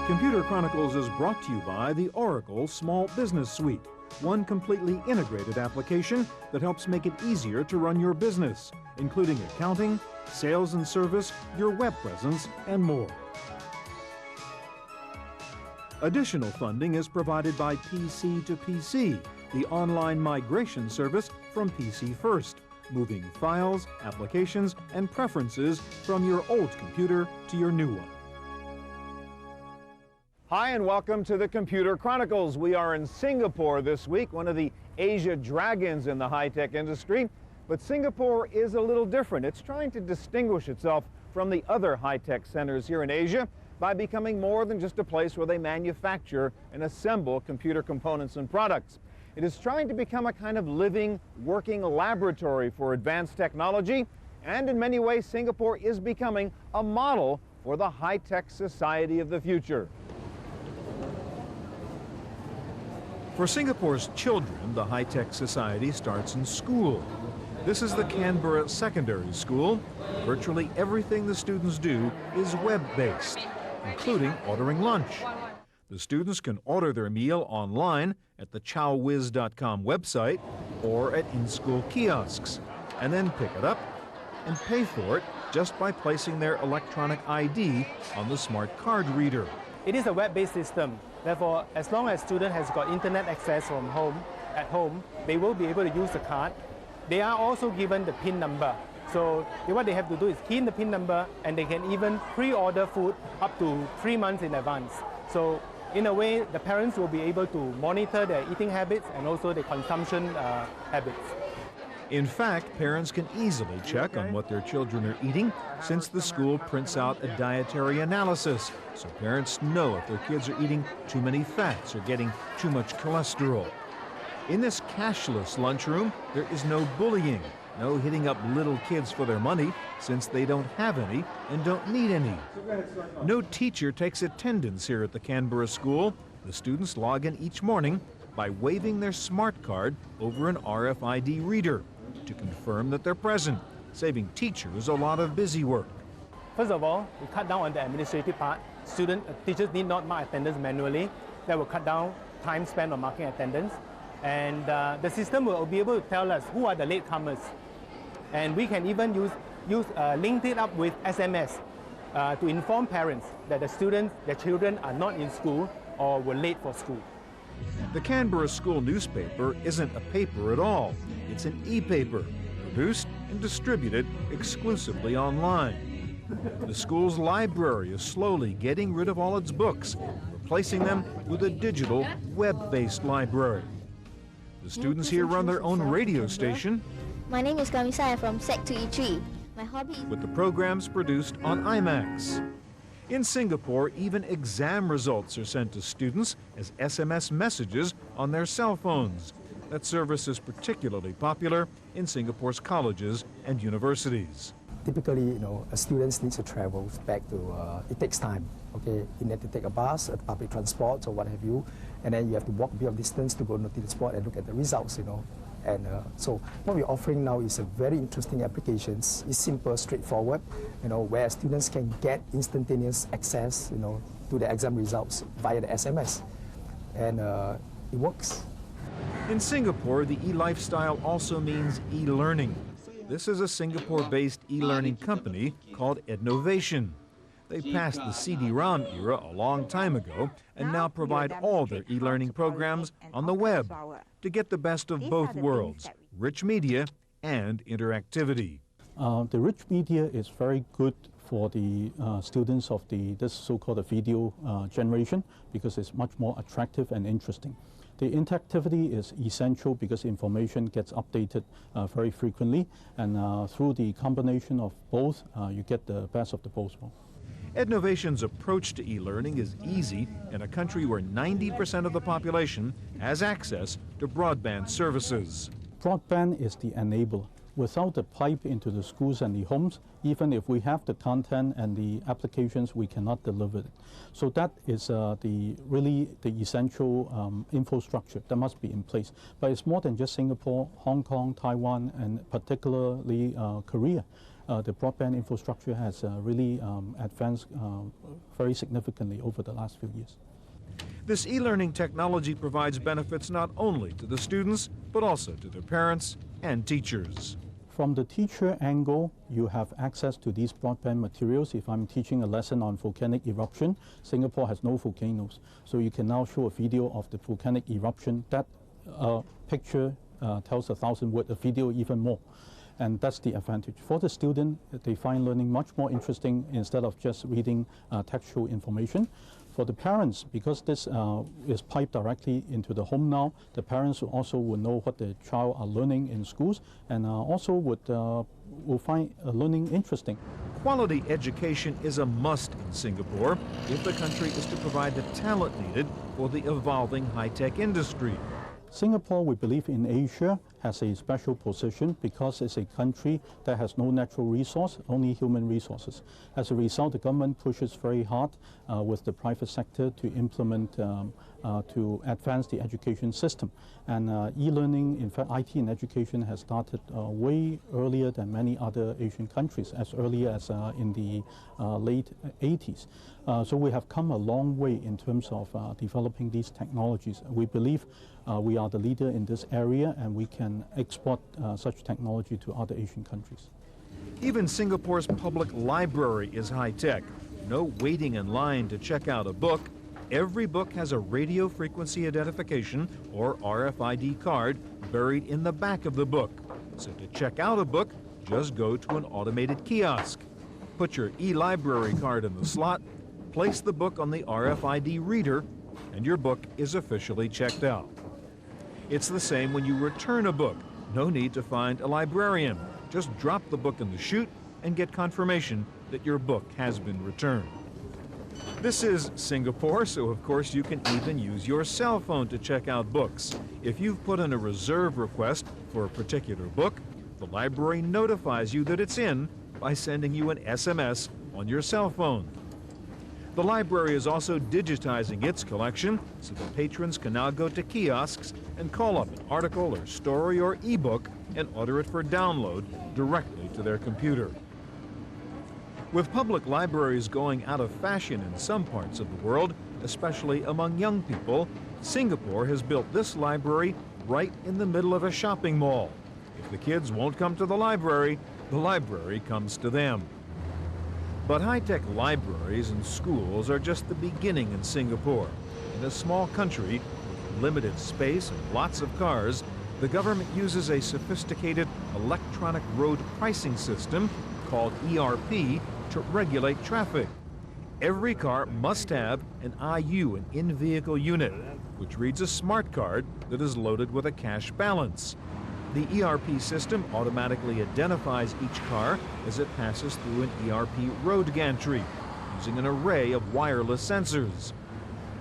Computer Chronicles is brought to you by the Oracle Small Business Suite, one completely integrated application that helps make it easier to run your business, including accounting, sales and service, your web presence, and more. Additional funding is provided by PC to PC, the online migration service from PC First, moving files, applications, and preferences from your old computer to your new one. Hi and welcome to the Computer Chronicles. We are in Singapore this week, one of the Asia dragons in the high-tech industry. But Singapore is a little different. It's trying to distinguish itself from the other high-tech centers here in Asia by becoming more than just a place where they manufacture and assemble computer components and products. It is trying to become a kind of living, working laboratory for advanced technology, and in many ways Singapore is becoming a model for the high-tech society of the future. For Singapore's children, the high-tech society starts in school. This is the Canberra Secondary School. Virtually everything the students do is web-based, including ordering lunch. The students can order their meal online at the chowwiz.com website or at in-school kiosks, and then pick it up and pay for it just by placing their electronic ID on the smart card reader. It is a web-based system. Therefore, as long as student has got internet access from at home, they will be able to use the card. They are also given the PIN number. So what they have to do is key in the PIN number, and they can even pre-order food up to 3 months in advance. So in a way, the parents will be able to monitor their eating habits and also their consumption habits. In fact, parents can easily check on what their children are eating since the school prints out a dietary analysis, so parents know if their kids are eating too many fats or getting too much cholesterol. In this cashless lunchroom, there is no bullying, no hitting up little kids for their money since they don't have any and don't need any. No teacher takes attendance here at the Canberra school. The students log in each morning by waving their smart card over an RFID reader to confirm that they're present, saving teachers a lot of busy work. First of all, we cut down on the administrative part. Teachers need not mark attendance manually. That will cut down time spent on marking attendance. And the system will be able to tell us who are the latecomers. And we can even link it up with SMS to inform parents that their children are not in school or were late for school. The Canberra School newspaper isn't a paper at all. It's an e-paper, produced and distributed exclusively online. The school's library is slowly getting rid of all its books, replacing them with a digital, web-based library. The students here run their own radio station. My name is Kamisa. I'm from Sec 2E3. My hobby is with the programs produced on IMAX. In Singapore, even exam results are sent to students as SMS messages on their cell phones. That service is particularly popular in Singapore's colleges and universities. Typically, a student needs to travel back to, it takes time, okay? You need to take a bus, a public transport, or what have you, and then you have to walk a bit of distance to go to the spot and look at the results, And so what we're offering now is a very interesting applications. It's simple, straightforward, where students can get instantaneous access, to the exam results via the SMS. And it works. In Singapore, the e-lifestyle also means e-learning. This is a Singapore-based e-learning company called Ednovation. They passed the CD-ROM era a long time ago and now provide all their e-learning programs on the web to get the best of both worlds, rich media and interactivity. The rich media is very good for the students of this so-called video generation because it's much more attractive and interesting. The interactivity is essential because information gets updated very frequently, and through the combination of both, you get the best of the both worlds. Ednovation's approach to e-learning is easy in a country where 90% of the population has access to broadband services. Broadband is the enabler. without the pipe into the schools and the homes, even if we have the content and the applications, we cannot deliver it. So that is really the essential infrastructure that must be in place. But it's more than just Singapore, Hong Kong, Taiwan, and particularly Korea. The broadband infrastructure has really advanced very significantly over the last few years. This e-learning technology provides benefits not only to the students, but also to their parents and teachers. From the teacher angle, you have access to these broadband materials. If I'm teaching a lesson on volcanic eruption, Singapore has no volcanoes. So you can now show a video of the volcanic eruption. That picture tells 1,000 words, a video even more. And that's the advantage. For the student, they find learning much more interesting instead of just reading textual information. For the parents, because this is piped directly into the home now, the parents also will know what their child are learning in schools, and also will find learning interesting. Quality education is a must in Singapore if the country is to provide the talent needed for the evolving high-tech industry. Singapore, we believe in Asia, has a special position because it's a country that has no natural resource, only human resources. As a result, the government pushes very hard with the private sector to implement, to advance the education system. And e-learning, in fact, IT in education has started way earlier than many other Asian countries, as early as in the late 80s. So we have come a long way in terms of developing these technologies. We believe we are the leader in this area, and we can export such technology to other Asian countries. Even Singapore's public library is high-tech. No waiting in line to check out a book. Every book has a radio frequency identification, or RFID card, buried in the back of the book. So to check out a book, just go to an automated kiosk. Put your e-library card in the slot, place the book on the RFID reader, and your book is officially checked out. It's the same when you return a book. No need to find a librarian. Just drop the book in the chute and get confirmation that your book has been returned. This is Singapore, so of course you can even use your cell phone to check out books. If you've put in a reserve request for a particular book, the library notifies you that it's in by sending you an SMS on your cell phone. The library is also digitizing its collection so that patrons can now go to kiosks and call up an article or story or ebook and order it for download directly to their computer. With public libraries going out of fashion in some parts of the world, especially among young people, Singapore has built this library right in the middle of a shopping mall. If the kids won't come to the library comes to them. But high-tech libraries and schools are just the beginning in Singapore. In a small country with limited space and lots of cars, the government uses a sophisticated electronic road pricing system called ERP to regulate traffic. Every car must have an IU, an in-vehicle unit, which reads a smart card that is loaded with a cash balance. The ERP system automatically identifies each car as it passes through an ERP road gantry using an array of wireless sensors.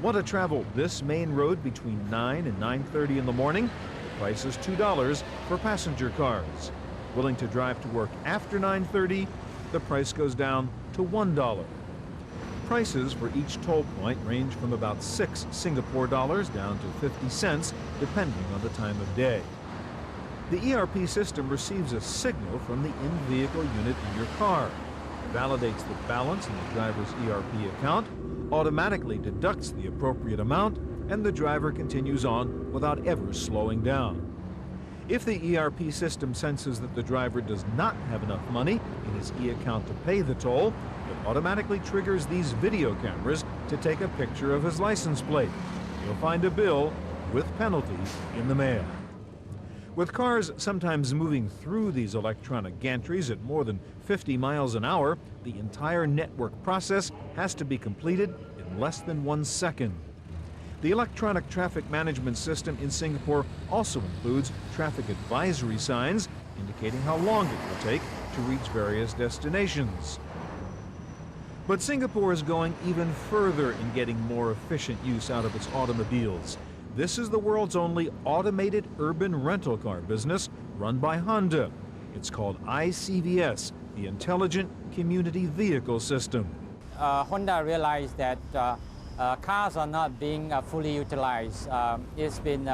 Want to travel this main road between 9 and 9:30 in the morning? The price is $2 for passenger cars. Willing to drive to work after 9:30? The price goes down to $1. Prices for each toll point range from about 6 Singapore dollars down to 50 cents, depending on the time of day. The ERP system receives a signal from the in-vehicle unit in your car, validates the balance in the driver's ERP account, automatically deducts the appropriate amount, and the driver continues on without ever slowing down. If the ERP system senses that the driver does not have enough money in his e-account to pay the toll, it automatically triggers these video cameras to take a picture of his license plate. You'll find a bill with penalties in the mail. With cars sometimes moving through these electronic gantries at more than 50 miles an hour, the entire network process has to be completed in less than 1 second. The electronic traffic management system in Singapore also includes traffic advisory signs indicating how long it will take to reach various destinations. But Singapore is going even further in getting more efficient use out of its automobiles. This is the world's only automated urban rental car business run by Honda. It's called ICVS, the Intelligent Community Vehicle System. Honda realized that cars are not being fully utilized. It's been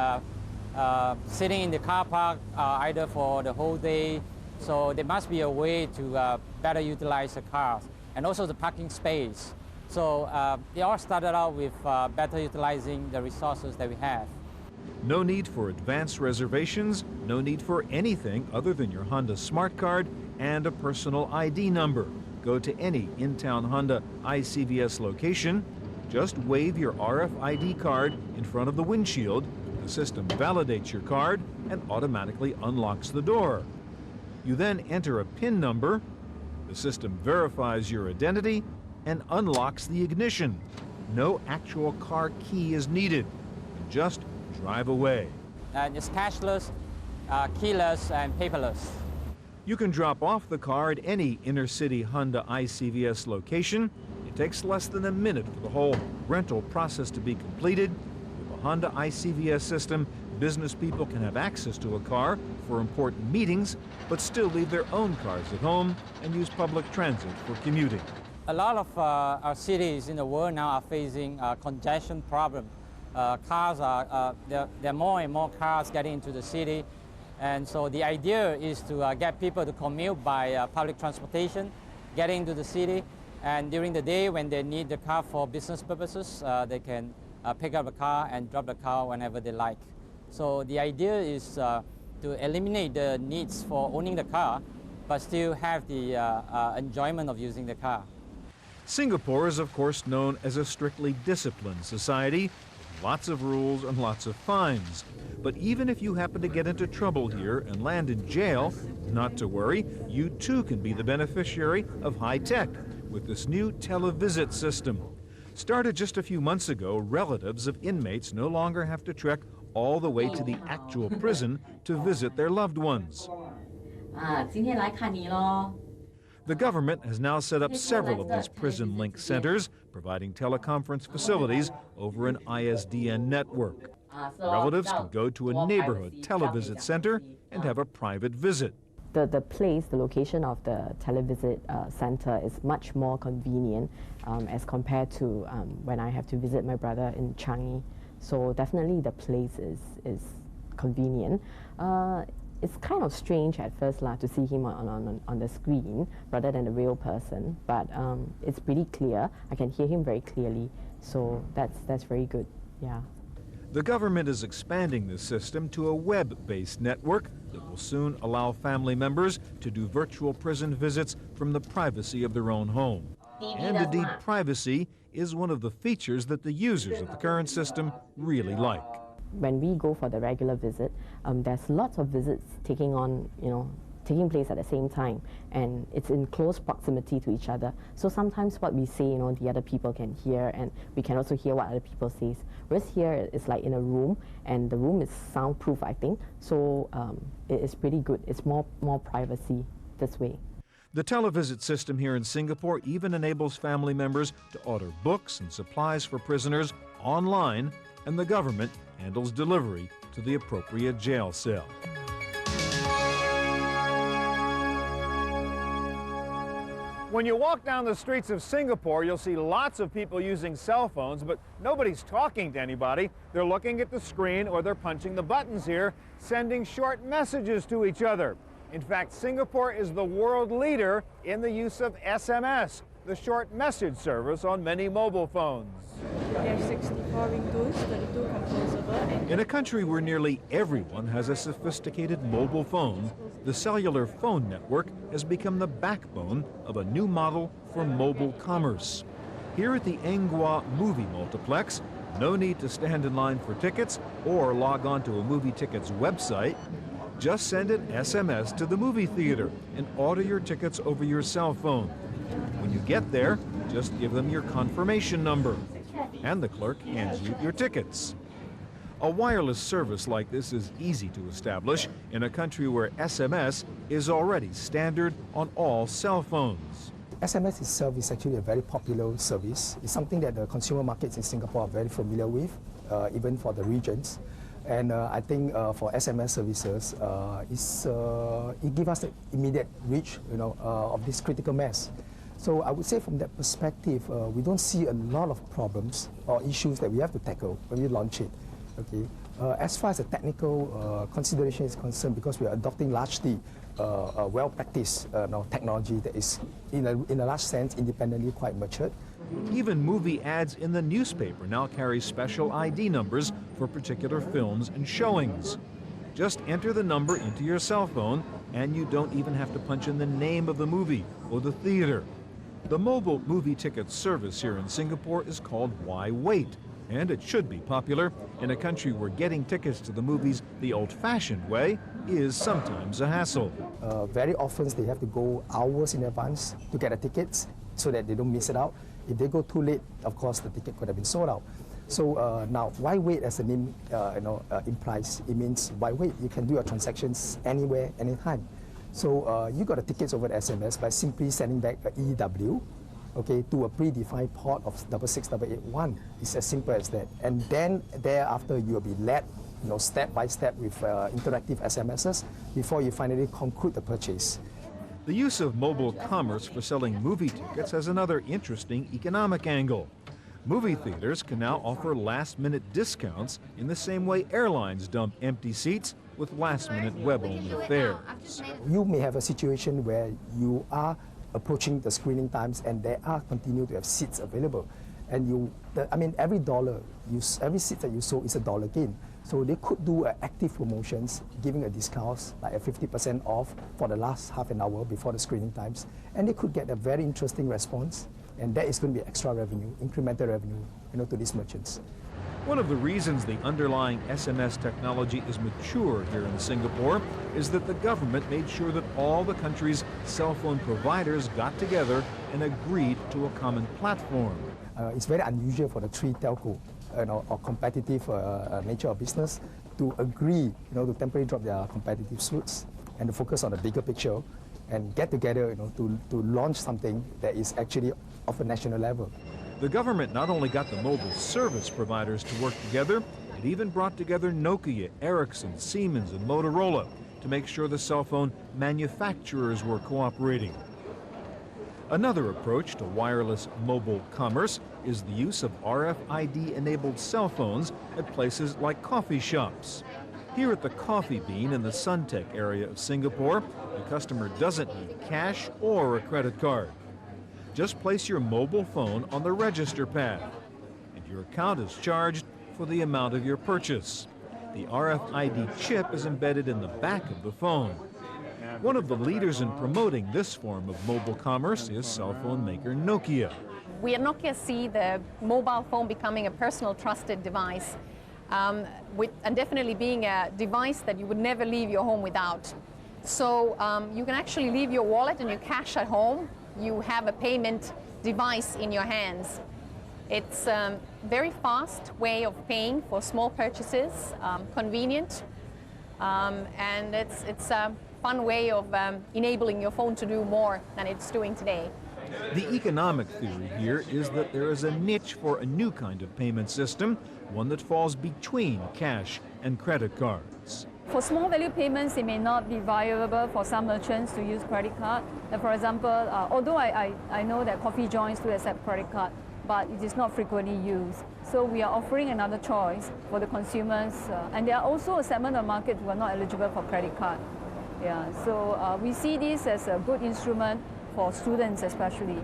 sitting in the car park either for the whole day, so there must be a way to better utilize the cars and also the parking space. So they all started out with better utilizing the resources that we have. No need for advanced reservations, no need for anything other than your Honda Smart Card and a personal ID number. Go to any in-town Honda ICVS location, just wave your RFID card in front of the windshield, the system validates your card and automatically unlocks the door. You then enter a PIN number, the system verifies your identity and unlocks the ignition. No actual car key is needed, just drive away. And it's cashless, keyless, and paperless. You can drop off the car at any inner-city Honda ICVS location. It takes less than a minute for the whole rental process to be completed. With the Honda ICVS system, business people can have access to a car for important meetings, but still leave their own cars at home and use public transit for commuting. A lot of our cities in the world now are facing a congestion problem. Cars are, there are more and more cars getting into the city. And so the idea is to get people to commute by public transportation, getting into the city. And during the day when they need the car for business purposes, they can pick up a car and drop the car whenever they like. So the idea is to eliminate the needs for owning the car, but still have the enjoyment of using the car. Singapore is, of course, known as a strictly disciplined society, with lots of rules and lots of fines. But even if you happen to get into trouble here and land in jail, not to worry, you too can be the beneficiary of high tech with this new televisit system. Started just a few months ago, relatives of inmates no longer have to trek all the way to the actual prison to visit their loved ones. The government has now set up several of these prison link centers, providing teleconference facilities over an ISDN network. Relatives can go to a neighborhood televisit center and have a private visit. The location of the televisit center is much more convenient as compared to when I have to visit my brother in Changi. So definitely the place is convenient. It's kind of strange at first to see him on the screen rather than a real person, but it's pretty clear. I can hear him very clearly, so that's very good, yeah. The government is expanding this system to a web-based network that will soon allow family members to do virtual prison visits from the privacy of their own home. And indeed, privacy is one of the features that the users of the current system really like. When we go for the regular visit, there's lots of visits taking place at the same time, and it's in close proximity to each other. So sometimes what we say, the other people can hear, and we can also hear what other people say. Whereas here, it's like in a room, and the room is soundproof, I think. So it is pretty good. It's more privacy this way. The televisit system here in Singapore even enables family members to order books and supplies for prisoners online, and the government handles delivery to the appropriate jail cell. When you walk down the streets of Singapore, you'll see lots of people using cell phones, but nobody's talking to anybody. They're looking at the screen or they're punching the buttons here, sending short messages to each other. In fact, Singapore is the world leader in the use of SMS, the short message service on many mobile phones. There are 64 ringtones, 32 composable. In a country where nearly everyone has a sophisticated mobile phone, the cellular phone network has become the backbone of a new model for mobile commerce. Here at the Anghua Movie Multiplex, no need to stand in line for tickets or log on to a movie tickets website. Just send an SMS to the movie theater and order your tickets over your cell phone. When you get there, just give them your confirmation number, and the clerk hands you your tickets. A wireless service like this is easy to establish in a country where SMS is already standard on all cell phones. SMS itself is actually a very popular service. It's something that the consumer markets in Singapore are very familiar with, even for the regions. And I think for SMS services, it gives us the immediate reach, of this critical mass. So I would say from that perspective, we don't see a lot of problems or issues that we have to tackle when we launch it. Okay. As far as the technical consideration is concerned, because we are adopting largely well-practiced technology that is, in a large sense, independently quite matured. Even movie ads in the newspaper now carry special ID numbers for particular films and showings. Just enter the number into your cell phone, and you don't even have to punch in the name of the movie or the theater. The mobile movie ticket service here in Singapore is called Why Wait, and it should be popular in a country where getting tickets to the movies the old-fashioned way is sometimes a hassle. Very often they have to go hours in advance to get the tickets so that they don't miss it out. If they go too late, of course, the ticket could have been sold out. So now, why wait, as the name implies? It means why wait? You can do your transactions anywhere, anytime. So you got the tickets over the SMS by simply sending back an EW, okay, to a predefined port of 66881. It's as simple as that. And then thereafter, you will be led, step by step with interactive SMSs before you finally conclude the purchase. The use of mobile commerce for selling movie tickets has another interesting economic angle. Movie theaters can now offer last-minute discounts in the same way airlines dump empty seats with last-minute web-only fares. You may have a situation where you are approaching the screening times and there are continue to have seats available. And every seat that you sold is a dollar gain. So they could do active promotions, giving a discount, like a 50% off for the last half an hour before the screening times. And they could get a very interesting response. And that is going to be extra revenue, incremental revenue, to these merchants. One of the reasons the underlying SMS technology is mature here in Singapore is that the government made sure that all the country's cell phone providers got together and agreed to a common platform. It's very unusual for the three telco, or competitive nature of business to agree, to temporarily drop their competitive suits and to focus on the bigger picture and get together, to launch something that is actually of a national level. The government not only got the mobile service providers to work together, it even brought together Nokia, Ericsson, Siemens, and Motorola to make sure the cell phone manufacturers were cooperating. Another approach to wireless mobile commerce is the use of RFID-enabled cell phones at places like coffee shops. Here at the Coffee Bean in the Suntec area of Singapore, the customer doesn't need cash or a credit card. Just place your mobile phone on the register pad, and your account is charged for the amount of your purchase. The RFID chip is embedded in the back of the phone. One of the leaders in promoting this form of mobile commerce is cell phone maker Nokia. We at Nokia see the mobile phone becoming a personal trusted device, and definitely being a device that you would never leave your home without. So you can actually leave your wallet and your cash at home. You have a payment device in your hands. It's a very fast way of paying for small purchases, convenient, and it's a fun way of enabling your phone to do more than it's doing today. The economic theory here is that there is a niche for a new kind of payment system, one that falls between cash and credit cards. For small value payments, it may not be viable for some merchants to use credit card. For example, although I know that coffee joints do accept credit card, but it is not frequently used. So we are offering another choice for the consumers, and there are also a segment of market who are not eligible for credit card. So we see this as a good instrument for students especially.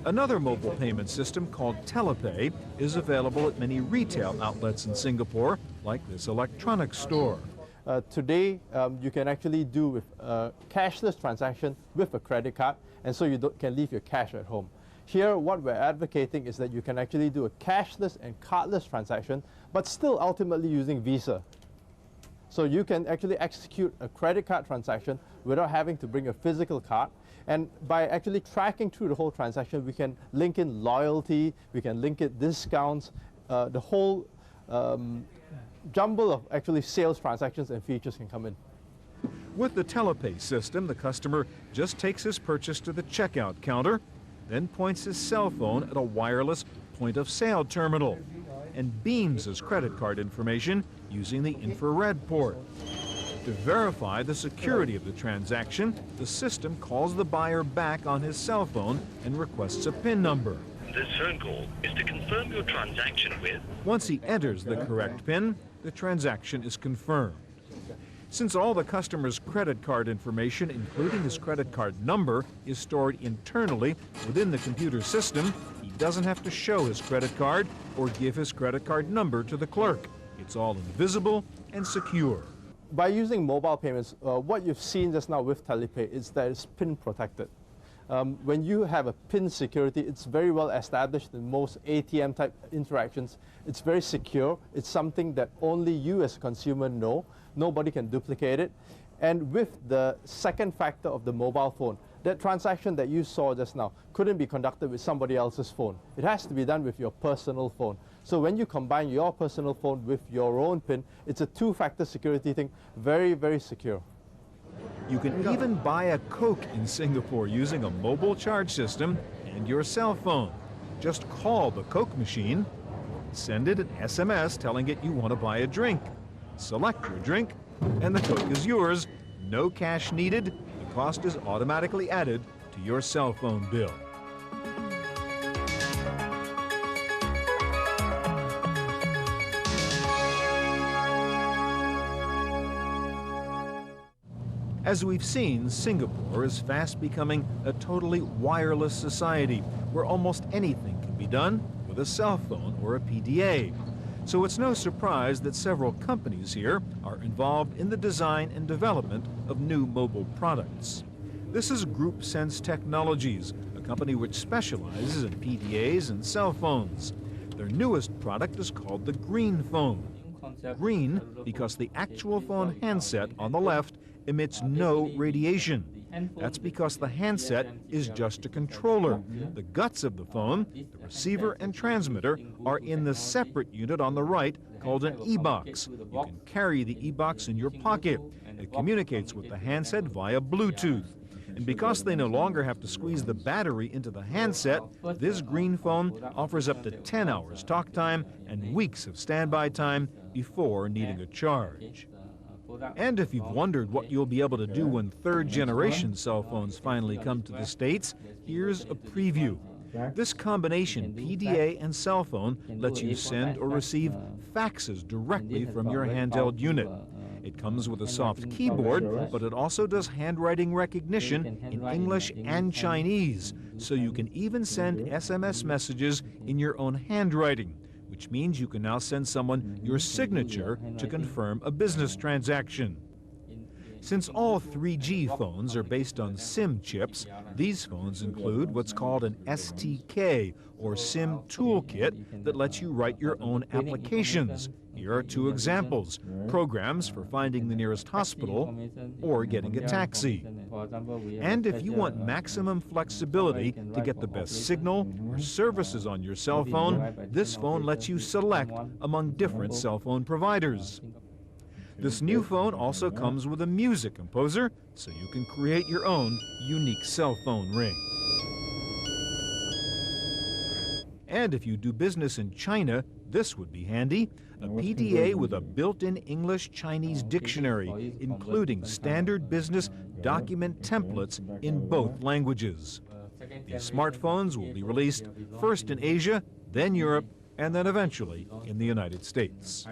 Another mobile payment system called Telepay is available at many retail outlets in Singapore, like this electronics store. Today, you can actually do with a cashless transaction with a credit card, and so you can leave your cash at home. Here, what we're advocating is that you can actually do a cashless and cardless transaction, but still ultimately using Visa. So you can actually execute a credit card transaction without having to bring a physical card. And by actually tracking through the whole transaction, we can link in loyalty, we can link in discounts, the whole jumble of actually sales transactions and features can come in. With the Telepay system, the customer just takes his purchase to the checkout counter, then points his cell phone at a wireless point-of-sale terminal and beams his credit card information using the infrared port. To verify the security of the transaction, the system calls the buyer back on his cell phone and requests a PIN number. This phone call is to confirm your transaction with... Once he enters the correct PIN, the transaction is confirmed. Since all the customer's credit card information, including his credit card number, is stored internally within the computer system, he doesn't have to show his credit card or give his credit card number to the clerk. It's all invisible and secure. By using mobile payments, what you've seen just now with Telepay is that it's PIN protected. When you have a PIN security, it's very well established in most ATM type interactions. It's very secure. It's something that only you as a consumer know. Nobody can duplicate it. And with the second factor of the mobile phone, that transaction that you saw just now couldn't be conducted with somebody else's phone. It has to be done with your personal phone. So when you combine your personal phone with your own PIN, it's a two-factor security thing, very, very secure. You can even buy a Coke in Singapore using a mobile charge system and your cell phone. Just call the Coke machine, send it an SMS telling it you want to buy a drink. Select your drink, and the Coke is yours. No cash needed. The cost is automatically added to your cell phone bill. As we've seen, Singapore is fast becoming a totally wireless society where almost anything can be done with a cell phone or a PDA. So it's no surprise that several companies here are involved in the design and development of new mobile products. This is Group Sense Technologies, a company which specializes in PDAs and cell phones. Their newest product is called the Green Phone. Green because the actual phone handset on the left emits no radiation. That's because the handset is just a controller. The guts of the phone, the receiver and transmitter, are in the separate unit on the right called an e-box. You can carry the e-box in your pocket. It communicates with the handset via Bluetooth. And because they no longer have to squeeze the battery into the handset, this Green Phone offers up to 10 hours talk time and weeks of standby time before needing a charge. And if you've wondered what you'll be able to do when third-generation cell phones finally come to the States, here's a preview. This combination, PDA and cell phone, lets you send or receive faxes directly from your handheld unit. It comes with a soft keyboard, but it also does handwriting recognition in English and Chinese, so you can even send SMS messages in your own handwriting, which means you can now send someone your signature to confirm a business transaction. Since all 3G phones are based on SIM chips, these phones include what's called an STK, or SIM toolkit, that lets you write your own applications. Here are two examples: programs for finding the nearest hospital or getting a taxi. And if you want maximum flexibility to get the best signal or services on your cell phone, this phone lets you select among different cell phone providers. This new phone also comes with a music composer, so you can create your own unique cell phone ring. And if you do business in China, this would be handy: a PDA with a built-in English-Chinese dictionary, including standard business document templates in both languages. These smartphones will be released first in Asia, then Europe, and then eventually in the United States.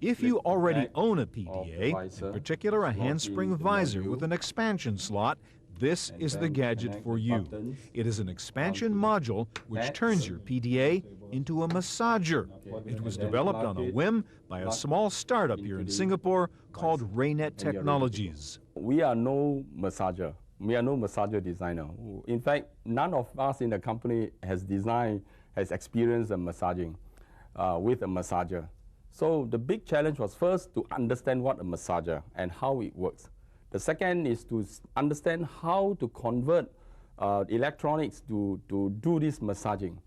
If you already own a PDA, in particular a handspring visor with an expansion slot, this is the gadget for you. It is an expansion module which turns your PDA into a massager. It was developed on a whim by a small startup here in Singapore called Raynet Technologies. We are no massager. We are no massager designer. In fact, none of us in the company has experienced a massaging with a massager. So the big challenge was first to understand what a massager and how it works. The second is to understand how to convert electronics to do this massaging.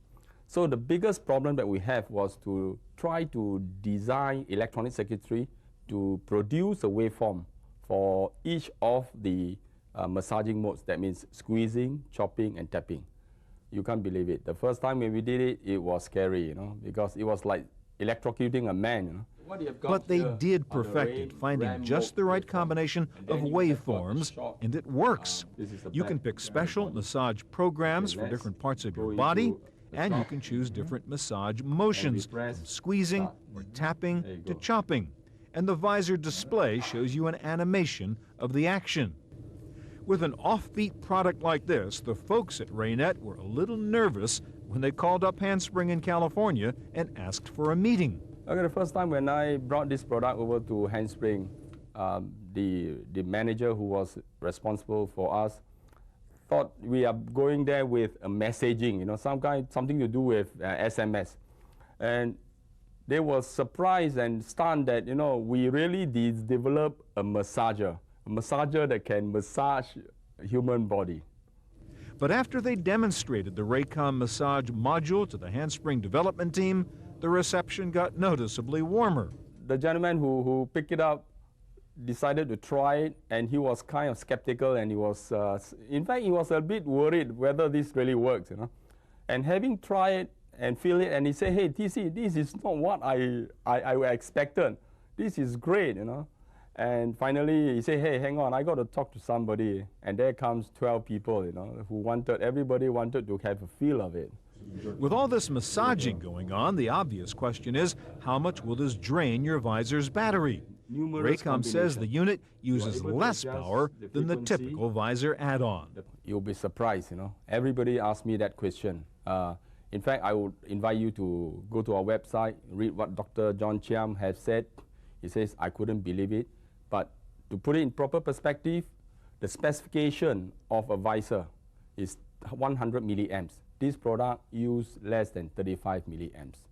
So the biggest problem that we have was to try to design electronic circuitry to produce a waveform for each of the massaging modes. That means squeezing, chopping, and tapping. You can't believe it. The first time when we did it, it was scary, because it was like electrocuting a man. But they did perfect it, finding just the right combination of waveforms, and it works. You can pick special massage programs for different parts of your body, and you can choose different massage motions, from squeezing or tapping to chopping. And the visor display shows you an animation of the action. With an offbeat product like this, the folks at Raynet were a little nervous when they called up Handspring in California and asked for a meeting. Okay, the first time when I brought this product over to Handspring, the manager who was responsible for us thought we are going there with a messaging, something to do with SMS. And they were surprised and stunned that, we really did develop a massager that can massage a human body. But after they demonstrated the Raycom massage module to the Handspring development team, the reception got noticeably warmer. The gentleman who picked it up decided to try it, and he was kind of skeptical, and he was, in fact, he was a bit worried whether this really works, And having tried it and feel it, and he said, "Hey, TC, this is not what I expected. This is great, And finally, he said, "Hey, hang on, I got to talk to somebody." And there comes 12 people, everybody wanted to have a feel of it. With all this massaging going on, the obvious question is, how much will this drain your visor's battery? Raycom says the unit uses less power than the typical visor add-on. You'll be surprised, Everybody asks me that question. In fact, I would invite you to go to our website, read what Dr. John Chiam has said. He says, I couldn't believe it. But to put it in proper perspective, the specification of a visor is 100 milliamps. This product uses less than 35 milliamps.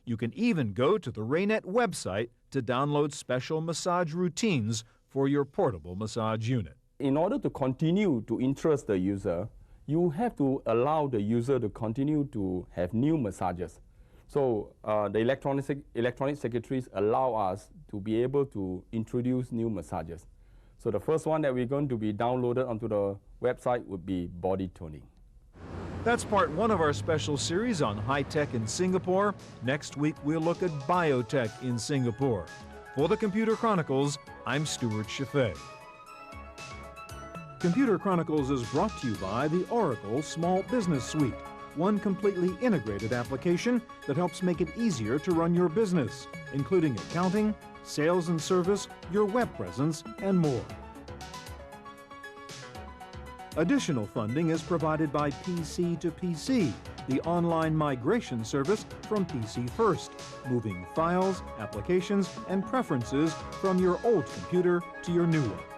You can even go to the Raynet website to download special massage routines for your portable massage unit. In order to continue to interest the user, you have to allow the user to continue to have new massages. So the electronic secretaries allow us to be able to introduce new massages. So the first one that we're going to be downloaded onto the website would be body toning. That's part one of our special series on high-tech in Singapore. Next week, we'll look at biotech in Singapore. For the Computer Chronicles, I'm Stewart Cheifet. Computer Chronicles is brought to you by the Oracle Small Business Suite, one completely integrated application that helps make it easier to run your business, including accounting, sales and service, your web presence, and more. Additional funding is provided by PC to PC, the online migration service from PC First, moving files, applications, and preferences from your old computer to your new one.